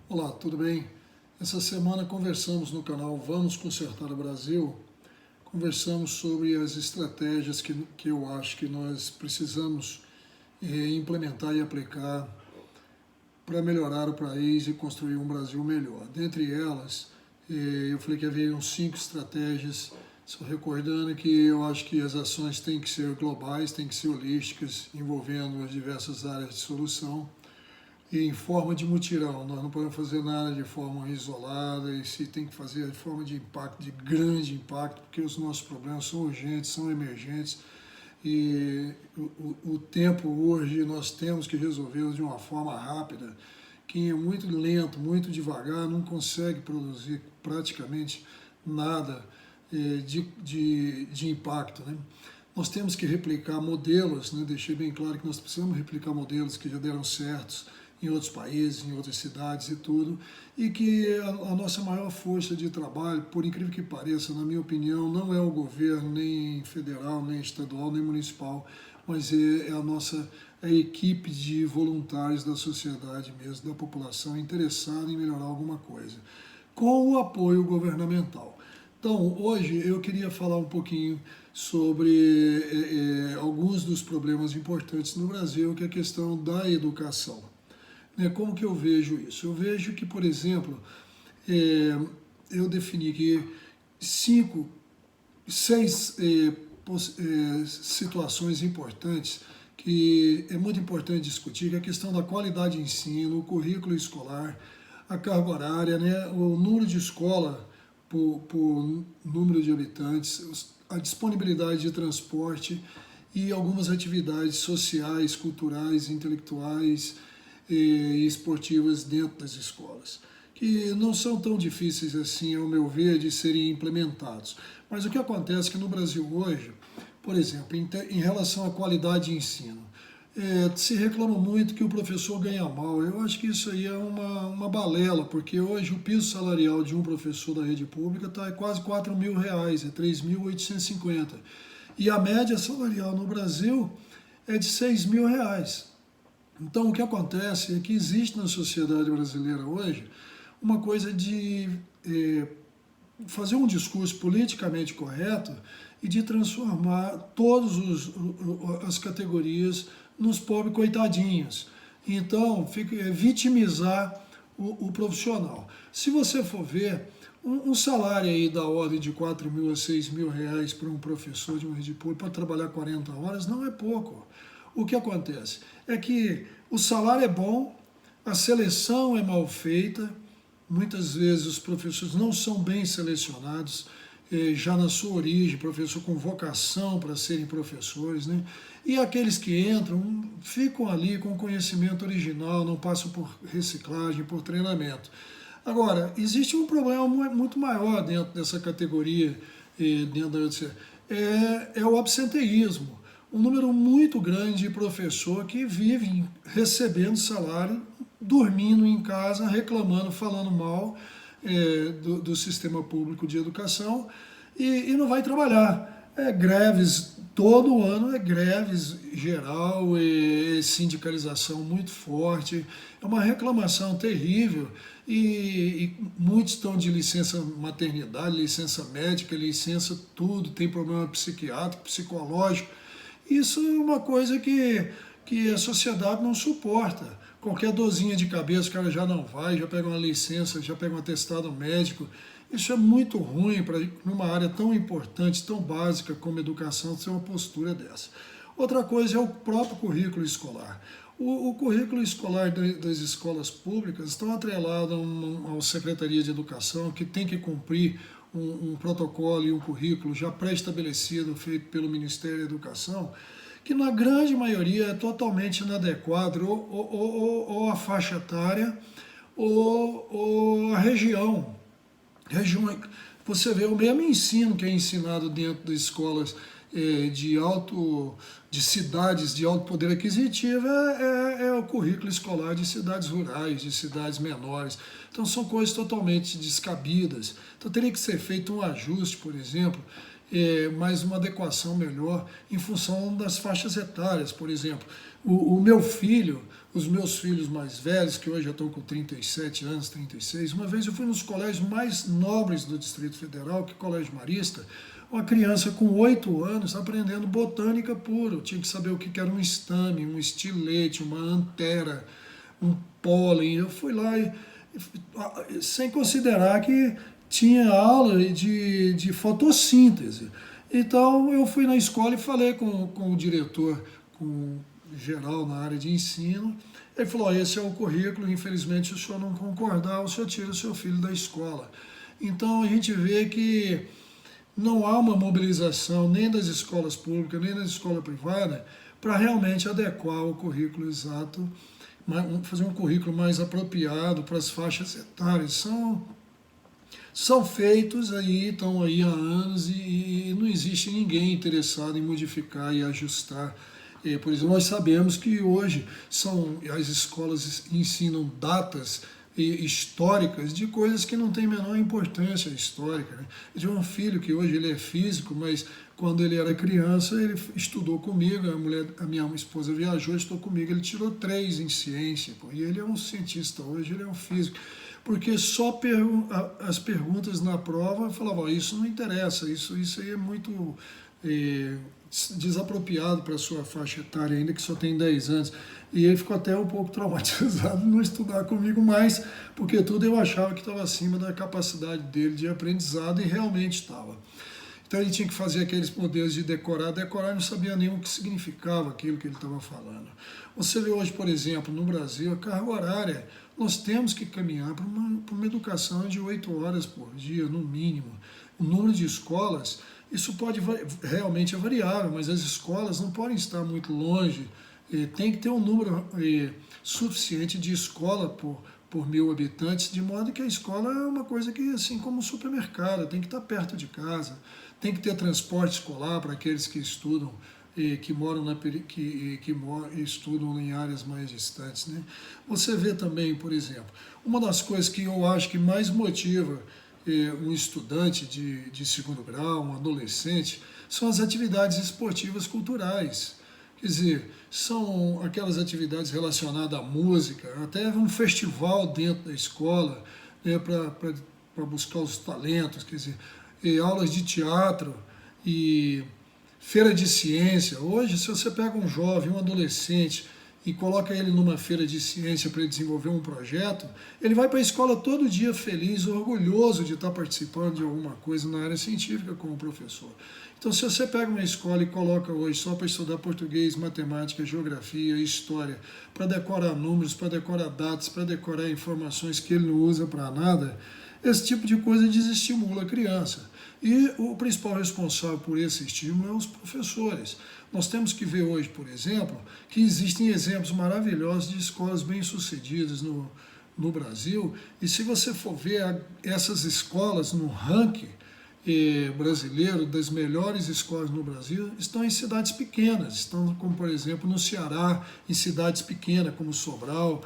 Olá, tudo bem? Essa semana conversamos no canal Vamos Consertar o Brasil, conversamos sobre as estratégias que eu acho que nós precisamos implementar e aplicar para melhorar o país e construir um Brasil melhor. Dentre elas, eu falei que havia 5 estratégias, só recordando que eu acho que as ações têm que ser globais, têm que ser holísticas, envolvendo as diversas áreas de solução, e em forma de mutirão. Nós não podemos fazer nada de forma isolada, e se tem que fazer de forma de impacto, de grande impacto, porque os nossos problemas são urgentes, são emergentes, e o tempo hoje nós temos que resolvê-los de uma forma rápida. Quem é muito lento, muito devagar, não consegue produzir praticamente nada de impacto, né? Nós temos que replicar modelos, né? Deixei bem claro que nós precisamos replicar modelos que já deram certos em outros países, em outras cidades e tudo, e que a nossa maior força de trabalho, por incrível que pareça, na minha opinião, não é o governo, nem federal, nem estadual, nem municipal, mas é a equipe de voluntários da sociedade mesmo, da população interessada em melhorar alguma coisa, com o apoio governamental. Então, hoje eu queria falar um pouquinho sobre alguns dos problemas importantes no Brasil, que é a questão da educação. Como que eu vejo isso? Eu vejo que, por exemplo, eu defini que 6 situações importantes que é muito importante discutir, que é a questão da qualidade de ensino, o currículo escolar, a carga horária, né, o número de escola por número de habitantes, a disponibilidade de transporte e algumas atividades sociais, culturais, intelectuais e esportivas dentro das escolas, que não são tão difíceis assim, ao meu ver, de serem implementados. Mas o que acontece é que no Brasil hoje, por exemplo, em relação à qualidade de ensino, se reclama muito que o professor ganha mal. Eu acho que isso aí é uma balela, porque hoje o piso salarial de um professor da rede pública está quase R$ 4.000, é 3.850. E a média salarial no Brasil é de R$ 6.000. Então, o que acontece é que existe na sociedade brasileira hoje uma coisa de fazer um discurso politicamente correto e de transformar todas as categorias nos pobres coitadinhos. Então, vitimizar o profissional. Se você for ver, um salário aí da ordem de R$ 4.000 a R$ 6.000 para um professor de uma rede pública para trabalhar 40 horas não é pouco. O que acontece é que o salário é bom, a seleção é mal feita, muitas vezes os professores não são bem selecionados, já na sua origem, professor com vocação para serem professores, né? E aqueles que entram ficam ali com conhecimento original, não passam por reciclagem, por treinamento. Agora, existe um problema muito maior dentro dessa categoria, dentro da UFCE, é o absenteísmo. Um número muito grande de professor que vive recebendo salário, dormindo em casa, reclamando, falando mal do sistema público de educação e não vai trabalhar. Greves, todo ano greves geral, sindicalização muito forte, é uma reclamação terrível e muitos estão de licença maternidade, licença médica, licença tudo, tem problema psiquiátrico, psicológico. Isso é uma coisa que a sociedade não suporta. Qualquer dorzinha de cabeça o cara já não vai, já pega uma licença, já pega um atestado médico. Isso é muito ruim para numa área tão importante, tão básica como educação, ter uma postura dessa. Outra coisa é o próprio currículo escolar. O currículo escolar das escolas públicas está atrelado à Secretaria de Educação, que tem que cumprir um protocolo e um currículo já pré-estabelecido, feito pelo Ministério da Educação, que na grande maioria é totalmente inadequado, ou a faixa etária, ou a região. Você vê o mesmo ensino que é ensinado dentro das escolas de cidades de alto poder aquisitivo é o currículo escolar de cidades rurais, de cidades menores. Então são coisas totalmente descabidas. Então teria que ser feito um ajuste, por exemplo, mas uma adequação melhor em função das faixas etárias. Por exemplo, o meu filho, os meus filhos mais velhos, que hoje já estão com 37 anos, 36, uma vez eu fui nos colégios mais nobres do Distrito Federal, que é o Colégio Marista, uma criança com 8 anos aprendendo botânica pura. Eu tinha que saber o que era um estame, um estilete, uma antera, um pólen. Eu fui lá sem considerar que tinha aula de fotossíntese. Então eu fui na escola e falei com o diretor, com o geral na área de ensino. Ele falou, esse é o currículo, infelizmente se o senhor não concordar, o senhor tira o seu filho da escola. Então a gente vê que não há uma mobilização nem das escolas públicas, nem das escolas privadas, para realmente adequar o currículo exato, fazer um currículo mais apropriado para as faixas etárias. São feitos aí, estão aí há anos e não existe ninguém interessado em modificar e ajustar. Por exemplo, nós sabemos que hoje as escolas ensinam datas históricas de coisas que não têm a menor importância histórica. Né? Eu tinha um filho que hoje ele é físico, mas quando ele era criança ele estudou comigo, a minha esposa viajou, estudou comigo, ele tirou 3 em ciência, e ele é um cientista hoje, ele é um físico. Porque só as perguntas na prova falavam, isso não interessa, isso aí é muito desapropriado para a sua faixa etária, ainda que só tem 10 anos. E ele ficou até um pouco traumatizado de não estudar comigo mais, porque tudo eu achava que estava acima da capacidade dele de aprendizado e realmente estava. Então ele tinha que fazer aqueles modelos de decorar e não sabia nem o que significava aquilo que ele estava falando. Você vê hoje, por exemplo, no Brasil, a carga horária, nós temos que caminhar para uma educação de 8 horas por dia, no mínimo. O número de escolas, isso pode realmente é variável, mas as escolas não podem estar muito longe. Tem que ter um número suficiente de escola por 1.000 habitantes, de modo que a escola é uma coisa que, assim como o supermercado, tem que estar perto de casa, tem que ter transporte escolar para aqueles que estudam, que estudam em áreas mais distantes. Né? Você vê também, por exemplo, uma das coisas que eu acho que mais motiva um estudante de segundo grau, um adolescente, são as atividades esportivas culturais. Quer dizer, são aquelas atividades relacionadas à música, até um festival dentro da escola, né, para buscar os talentos, quer dizer, aulas de teatro e feira de ciência. Hoje, se você pega um jovem, um adolescente, e coloca ele numa feira de ciência para ele desenvolver um projeto, ele vai para a escola todo dia feliz, orgulhoso de estar participando de alguma coisa na área científica como professor. Então, se você pega uma escola e coloca hoje só para estudar português, matemática, geografia, história, para decorar números, para decorar dados, para decorar informações que ele não usa para nada, esse tipo de coisa desestimula a criança. E o principal responsável por esse estímulo é os professores. Nós temos que ver hoje, por exemplo, que existem exemplos maravilhosos de escolas bem-sucedidas no Brasil, e se você for ver essas escolas no ranking brasileiro das melhores escolas no Brasil, estão em cidades pequenas, estão como, por exemplo, no Ceará, em cidades pequenas como Sobral,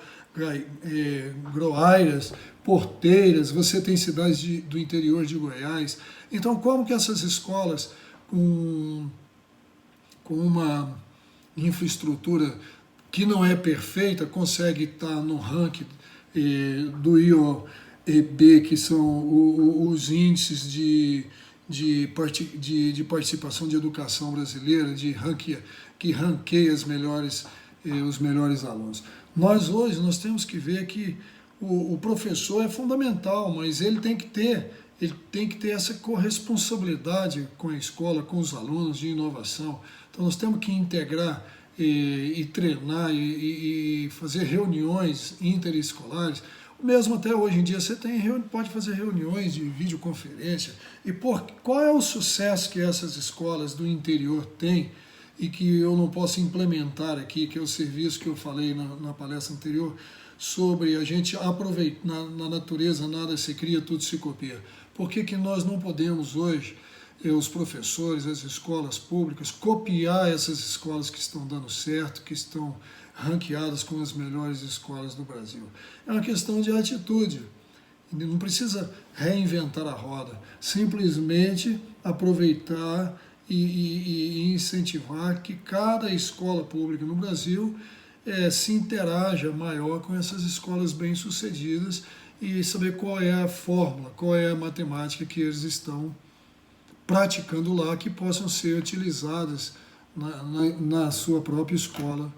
Groairas, Porteiras, você tem cidades do interior de Goiás. Então, como que essas escolas com uma infraestrutura que não é perfeita conseguem estar no ranking do IOEB, que são os índices de participação de educação brasileira, que ranqueia os melhores alunos. Nós temos que ver que o professor é fundamental, mas ele tem que ter essa corresponsabilidade com a escola, com os alunos de inovação. Então nós temos que integrar e treinar e fazer reuniões interescolares. Mesmo até hoje em dia você pode fazer reuniões de videoconferência. E qual é o sucesso que essas escolas do interior têm e que eu não posso implementar aqui, que é o serviço que eu falei na palestra anterior, sobre a gente aproveitar, na natureza nada se cria, tudo se copia. Por que nós não podemos hoje, os professores, as escolas públicas, copiar essas escolas que estão dando certo, que estão ranqueadas como as melhores escolas do Brasil? É uma questão de atitude. Não precisa reinventar a roda, simplesmente aproveitar e incentivar que cada escola pública no Brasil se interaja maior com essas escolas bem-sucedidas e saber qual é a fórmula, qual é a matemática que eles estão praticando lá, que possam ser utilizadas na sua própria escola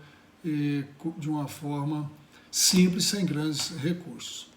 de uma forma simples, sem grandes recursos.